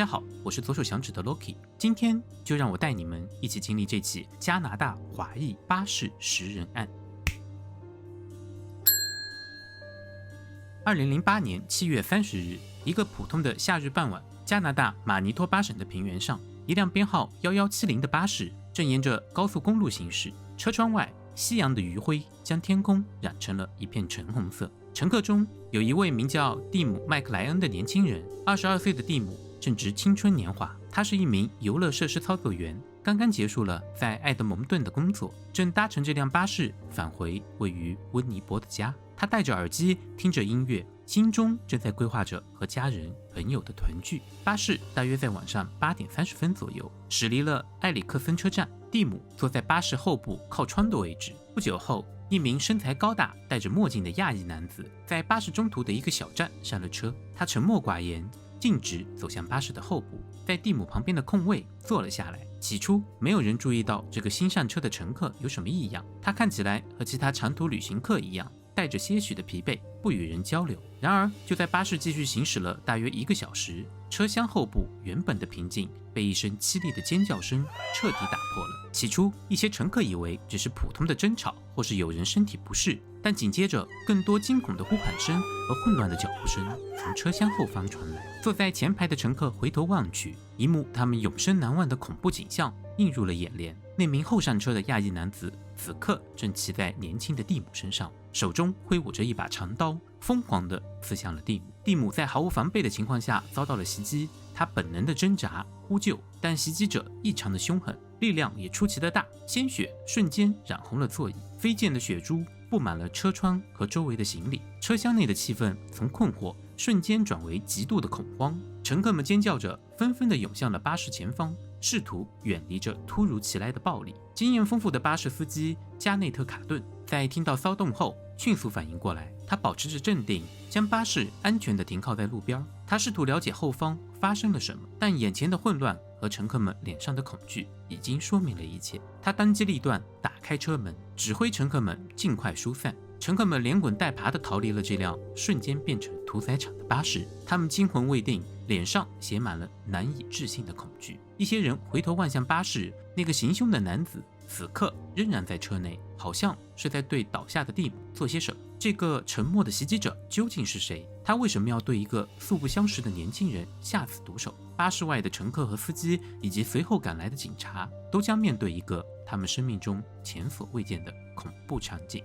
大家好，我是左手响指的 Loki， 今天就让我带你们一起经历这起加拿大华裔巴士食人案。2008年7月30日，一个普通的夏日傍晚，加拿大马尼托巴省的平原上，一辆编号1170的巴士正沿着高速公路行驶，车窗外夕阳的余晖将天空染成了一片橙红色。乘客中有一位名叫蒂姆·麦克莱恩的年轻人，22岁的蒂姆正值青春年华，他是一名游乐设施操作员，刚刚结束了在埃德蒙顿的工作，正搭乘这辆巴士返回位于温尼伯的家。他戴着耳机听着音乐，心中正在规划着和家人朋友的团聚。巴士大约在晚上8点30分左右驶离了埃里克森车站，蒂姆坐在巴士后部靠窗的位置。不久后，一名身材高大戴着墨镜的亚裔男子在巴士中途的一个小站上了车，他沉默寡言，径直走向巴士的后部，在蒂姆旁边的空位坐了下来。起初没有人注意到这个新上车的乘客有什么异样，他看起来和其他长途旅行客一样，带着些许的疲惫，不与人交流。然而就在巴士继续行驶了大约1个小时，车厢后部原本的平静被一声凄厉的尖叫声彻底打破了。起初一些乘客以为只是普通的争吵或是有人身体不适，但紧接着更多惊恐的呼喊声和混乱的脚步声从车厢后方传来。坐在前排的乘客回头望去，一幕他们永生难忘的恐怖景象映入了眼帘。那名后上车的亚裔男子此刻正骑在年轻的蒂姆身上，手中挥舞着一把长刀，疯狂地刺向了蒂姆。蒂姆在毫无防备的情况下遭到了袭击，他本能的挣扎呼救，但袭击者异常的凶狠，力量也出奇的大，鲜血瞬间染红了座椅，飞溅的血珠布满了车窗和周围的行李。车厢内的气氛从困惑瞬间转为极度的恐慌，乘客们尖叫着纷纷地涌向了巴士前方，试图远离这突如其来的暴力。经验丰富的巴士司机加内特·卡顿在听到骚动后迅速反应过来，他保持着镇定，将巴士安全地停靠在路边。他试图了解后方发生了什么，但眼前的混乱和乘客们脸上的恐惧已经说明了一切。他当机立断打开车门，指挥乘客们尽快疏散。乘客们连滚带爬地逃离了这辆瞬间变成屠宰场的巴士，他们惊魂未定，脸上写满了难以置信的恐惧。一些人回头望向巴士，那个行凶的男子此刻仍然在车内，好像是在对倒下的蒂姆做些什么。这个沉默的袭击者究竟是谁？他为什么要对一个素不相识的年轻人下此毒手？巴士外的乘客和司机以及随后赶来的警察都将面对一个他们生命中前所未见的恐怖场景。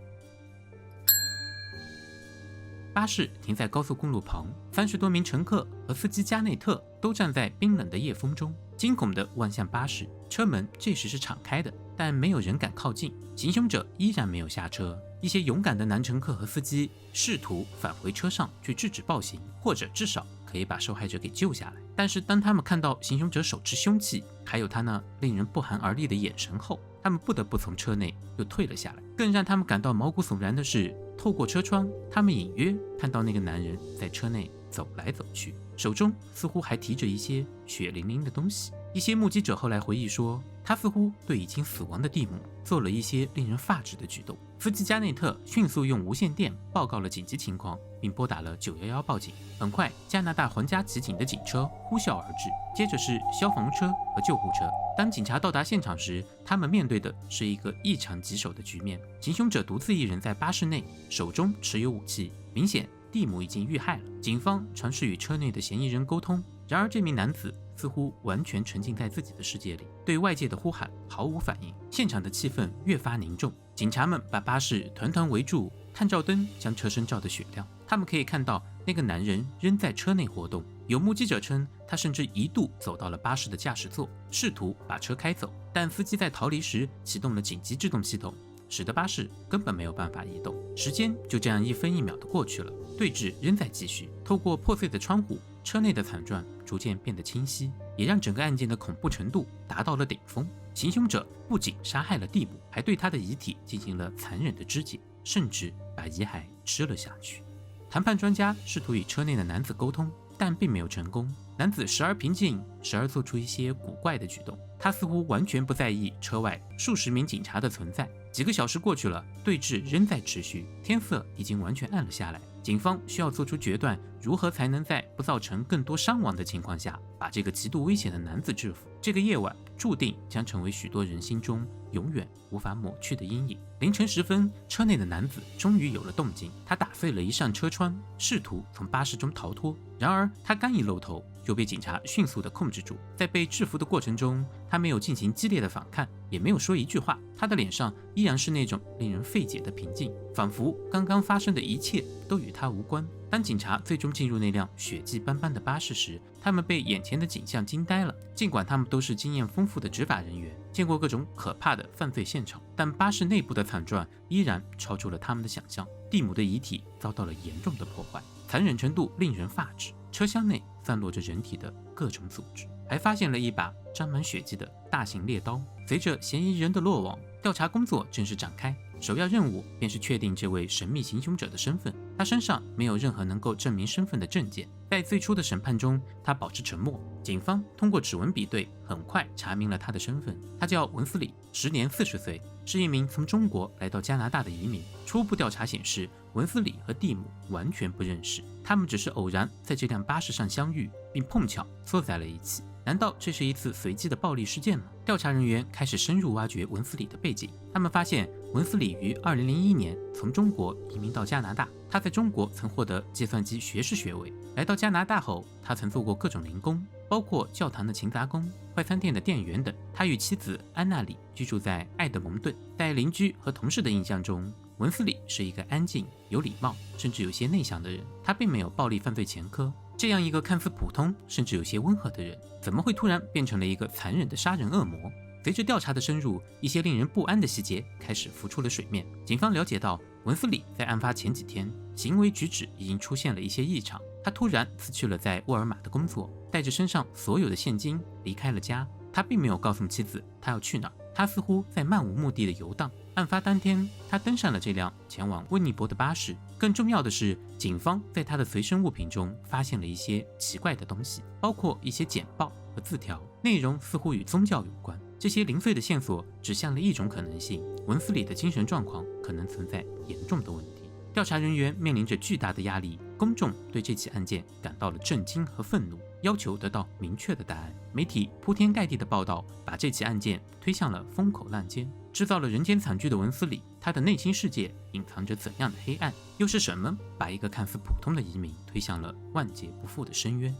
巴士停在高速公路旁，30多名乘客和司机加内特都站在冰冷的夜风中，惊恐地望向巴士。车门这时是敞开的，但没有人敢靠近。行凶者依然没有下车。一些勇敢的男乘客和司机试图返回车上去制止暴行，或者至少可以把受害者给救下来。但是当他们看到行凶者手持凶器，还有他那令人不寒而栗的眼神后，他们不得不从车内又退了下来。更让他们感到毛骨悚然的是，透过车窗，他们隐约看到那个男人在车内走来走去，手中似乎还提着一些血淋淋的东西。一些目击者后来回忆说，他似乎对已经死亡的蒂姆做了一些令人发指的举动。司机加内特迅速用无线电报告了紧急情况，并拨打了911报警。很快，加拿大皇家骑警的警车呼啸而至，接着是消防车和救护车。当警察到达现场时，他们面对的是一个异常棘手的局面。行凶者独自一人在巴士内，手中持有武器，明显蒂姆已经遇害了。警方尝试与车内的嫌疑人沟通，然而这名男子似乎完全沉浸在自己的世界里，对外界的呼喊毫无反应。现场的气氛越发凝重，警察们把巴士团团围住，探照灯将车身照得雪亮。他们可以看到那个男人仍在车内活动，有目击者称他甚至一度走到了巴士的驾驶座，试图把车开走，但司机在逃离时启动了紧急制动系统，使得巴士根本没有办法移动。时间就这样1分1秒的过去了，对峙仍在继续。透过破碎的窗户，车内的惨状逐渐变得清晰，也让整个案件的恐怖程度达到了顶峰。行凶者不仅杀害了蒂姆，还对他的遗体进行了残忍的肢解，甚至把遗骸吃了下去。谈判专家试图与车内的男子沟通，但并没有成功。男子时而平静，时而做出一些古怪的举动，他似乎完全不在意车外数十名警察的存在。几个小时过去了，对峙仍在持续，天色已经完全暗了下来。警方需要做出决断，如何才能在不造成更多伤亡的情况下把把这个极度危险的男子制服。这个夜晚注定将成为许多人心中永远无法抹去的阴影。凌晨时分，车内的男子终于有了动静，他打碎了一扇车窗，试图从巴士中逃脱。然而他刚一露头，就被警察迅速地控制住。在被制服的过程中，他没有进行激烈的反抗，也没有说一句话，他的脸上依然是那种令人费解的平静，仿佛刚刚发生的一切都与他无关。当警察最终进入那辆血迹斑斑的巴士时，他们被眼前的景象惊呆了。尽管他们都是经验丰富的执法人员，见过各种可怕的犯罪现场，但巴士内部的惨状依然超出了他们的想象。蒂姆的遗体遭到了严重的破坏，残忍程度令人发指。车厢内散落着人体的各种组织，还发现了一把沾满血迹的大型猎刀。随着嫌疑人的落网，调查工作正式展开。首要任务便是确定这位神秘行凶者的身份。他身上没有任何能够证明身份的证件。在最初的审判中，他保持沉默。警方通过指纹比对，很快查明了他的身份。他叫文斯里，时年40岁，是一名从中国来到加拿大的移民。初步调查显示，文斯里和蒂姆完全不认识，他们只是偶然在这辆巴士上相遇，并碰巧坐在了一起。难道这是一次随机的暴力事件吗？调查人员开始深入挖掘文斯里的背景。他们发现文斯里于2001年从中国移民到加拿大，他在中国曾获得计算机学士学位。来到加拿大后，他曾做过各种零工，包括教堂的勤杂工、快餐店的店员等。他与妻子安娜里居住在埃德蒙顿。在邻居和同事的印象中，文斯里是一个安静、有礼貌，甚至有些内向的人。他并没有暴力犯罪前科。这样一个看似普通，甚至有些温和的人，怎么会突然变成了一个残忍的杀人恶魔？随着调查的深入，一些令人不安的细节开始浮出了水面。警方了解到，文斯里在案发前几天行为举止已经出现了一些异常。他突然辞去了在沃尔玛的工作，带着身上所有的现金离开了家。他并没有告诉妻子他要去哪儿，他似乎在漫无目的的游荡。案发当天，他登上了这辆前往温尼伯的巴士。更重要的是，警方在他的随身物品中发现了一些奇怪的东西，包括一些简报和字条，内容似乎与宗教有关。这些零碎的线索指向了一种可能性：文斯里的精神状况可能存在严重的问题。调查人员面临着巨大的压力，公众对这起案件感到了震惊和愤怒，要求得到明确的答案。媒体铺天盖地的报道把这起案件推向了风口浪尖。制造了人间惨剧的文斯里，他的内心世界隐藏着怎样的黑暗？又是什么把一个看似普通的移民推向了万劫不复的深渊？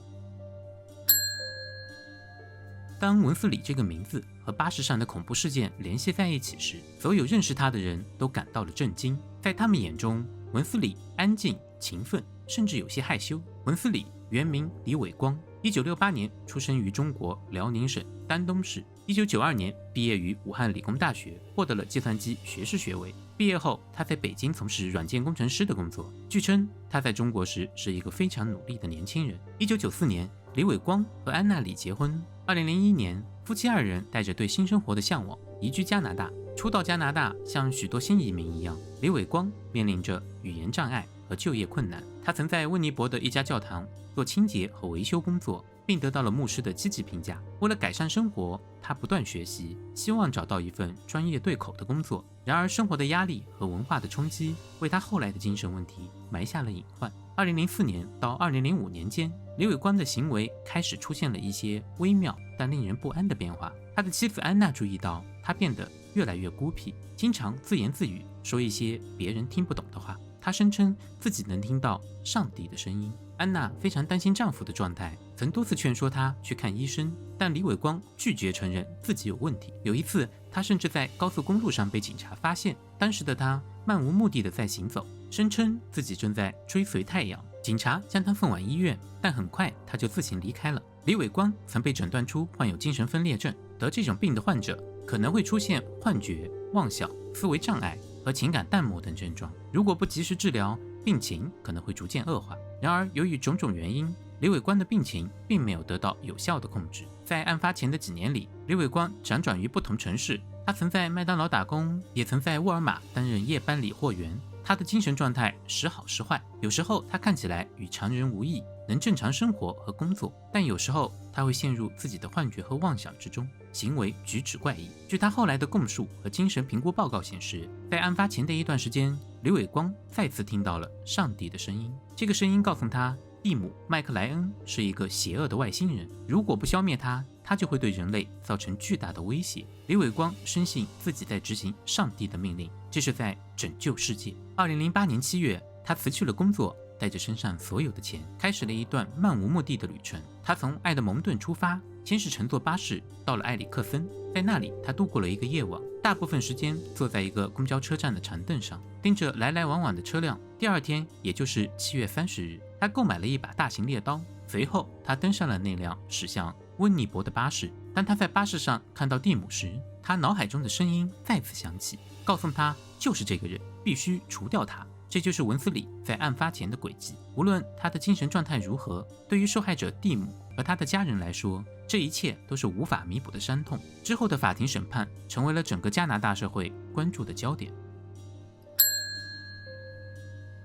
当文斯里这个名字和巴士上的恐怖事件联系在一起时，所有认识他的人都感到了震惊。在他们眼中，文斯里安静、勤奋，甚至有些害羞。文斯里原名李伟光，1968年出生于中国辽宁省丹东市。1992年毕业于武汉理工大学，获得了计算机学士学位。毕业后，他在北京从事软件工程师的工作。据称，他在中国时是一个非常努力的年轻人。1994年，李伟光和安娜里结婚。2001年，夫妻二人带着对新生活的向往，移居加拿大。初到加拿大，像许多新移民一样，李伟光面临着语言障碍和就业困难。他曾在温尼伯的一家教堂做清洁和维修工作，并得到了牧师的积极评价。为了改善生活，他不断学习，希望找到一份专业对口的工作。然而，生活的压力和文化的冲击为他后来的精神问题埋下了隐患。2004年到2005年间，李伟光的行为开始出现了一些微妙但令人不安的变化。他的妻子安娜注意到他变得越来越孤僻，经常自言自语，说一些别人听不懂的话。她声称自己能听到上帝的声音。安娜非常担心丈夫的状态，曾多次劝说他去看医生，但李伟光拒绝承认自己有问题。有一次，他甚至在高速公路上被警察发现，当时的他漫无目的的在行走，声称自己正在追随太阳。警察将他送往医院，但很快他就自行离开了。李伟光曾被诊断出患有精神分裂症，得这种病的患者可能会出现幻觉、妄想、思维障碍和情感淡漠等症状。如果不及时治疗，病情可能会逐渐恶化。然而，由于种种原因，李伟光的病情并没有得到有效的控制。在案发前的几年里，李伟光辗转于不同城市，他曾在麦当劳打工，也曾在沃尔玛担任夜班理货员。他的精神状态时好时坏，有时候他看起来与常人无异，能正常生活和工作，但有时候他会陷入自己的幻觉和妄想之中，行为举止怪异。据他后来的供述和精神评估报告显示，在案发前的一段时间，李伟光再次听到了上帝的声音。这个声音告诉他，蒂姆·麦克莱恩是一个邪恶的外星人，如果不消灭他，他就会对人类造成巨大的威胁。李伟光深信自己在执行上帝的命令，这是在拯救世界。2008年7月，他辞去了工作，带着身上所有的钱，开始了一段漫无目的的旅程。他从埃德蒙顿出发，先是乘坐巴士到了埃里克森，在那里他度过了一个夜晚，大部分时间坐在一个公交车站的长凳上，盯着来来往往的车辆。第二天，也就是7月30日，他购买了一把大型猎刀，随后他登上了那辆驶向温尼伯的巴士。当他在巴士上看到蒂姆时，他脑海中的声音再次响起，告诉他就是这个人，必须除掉他。这就是文斯理在案发前的轨迹。无论他的精神状态如何，对于受害者蒂姆和他的家人来说，这一切都是无法弥补的伤痛。之后的法庭审判成为了整个加拿大社会关注的焦点。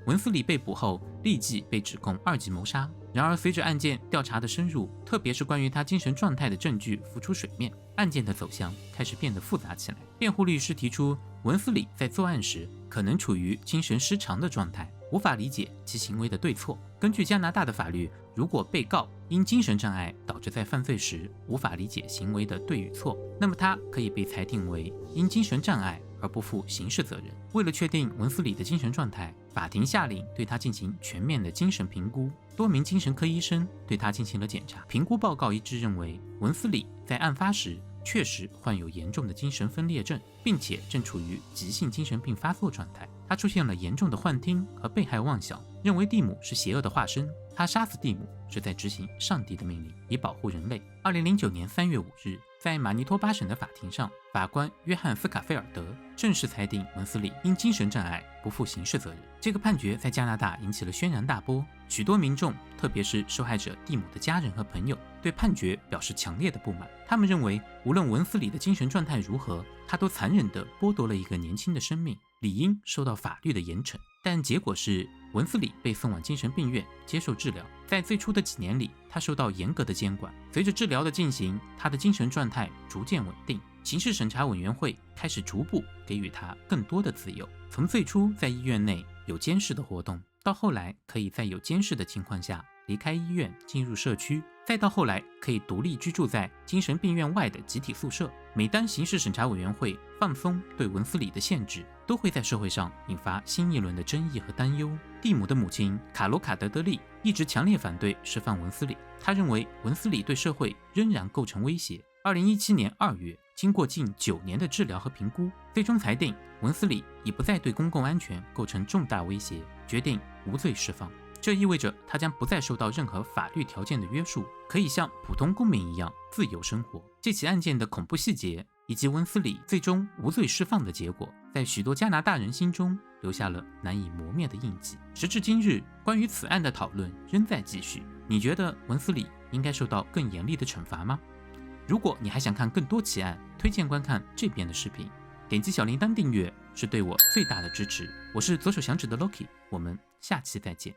文斯理被捕后，立即被指控2级谋杀。然而，随着案件调查的深入，特别是关于他精神状态的证据浮出水面，案件的走向开始变得复杂起来。辩护律师提出，文斯理在作案时可能处于精神失常的状态，无法理解其行为的对错。根据加拿大的法律，如果被告因精神障碍导致在犯罪时无法理解行为的对与错，那么他可以被裁定为因精神障碍而不负刑事责任。为了确定文斯理的精神状态，法庭下令对他进行全面的精神评估。多名精神科医生对他进行了检查，评估报告一致认为，文斯理在案发时确实患有严重的精神分裂症，并且正处于急性精神病发作状态。他出现了严重的幻听和被害妄想，认为蒂姆是邪恶的化身，他杀死蒂姆是在执行上帝的命令，以保护人类。2009年3月5日，在马尼托巴省的法庭上，法官约翰·斯卡菲尔德正式裁定文斯理因精神障碍不负刑事责任。这个判决在加拿大引起了轩然大波，许多民众，特别是受害者蒂姆的家人和朋友，对判决表示强烈的不满。他们认为，无论文斯理的精神状态如何，他都残忍地剥夺了一个年轻的生命，理应受到法律的严惩。但结果是，文斯理被送往精神病院接受治疗。在最初的几年里，他受到严格的监管。随着治疗的进行，他的精神状态逐渐稳定。刑事审查委员会开始逐步给予他更多的自由，从最初在医院内有监视的活动，到后来可以在有监视的情况下离开医院进入社区，再到后来可以独立居住在精神病院外的集体宿舍。每当刑事审查委员会放松对文斯理的限制，都会在社会上引发新一轮的争议和担忧。蒂姆的母亲卡罗卡·德德利一直强烈反对释放文斯理，他认为文斯理对社会仍然构成威胁。2017年2月，经过近9年的治疗和评估，最终裁定文斯理已不再对公共安全构成重大威胁，决定无罪释放。这意味着他将不再受到任何法律条件的约束，可以像普通公民一样自由生活。这起案件的恐怖细节以及文斯理最终无罪释放的结果，在许多加拿大人心中留下了难以磨灭的印记。时至今日，关于此案的讨论仍在继续。你觉得文斯理应该受到更严厉的惩罚吗？如果你还想看更多奇案，推荐观看这边的视频，点击小铃铛订阅是对我最大的支持。我是左手响指的 Loki， 我们下期再见。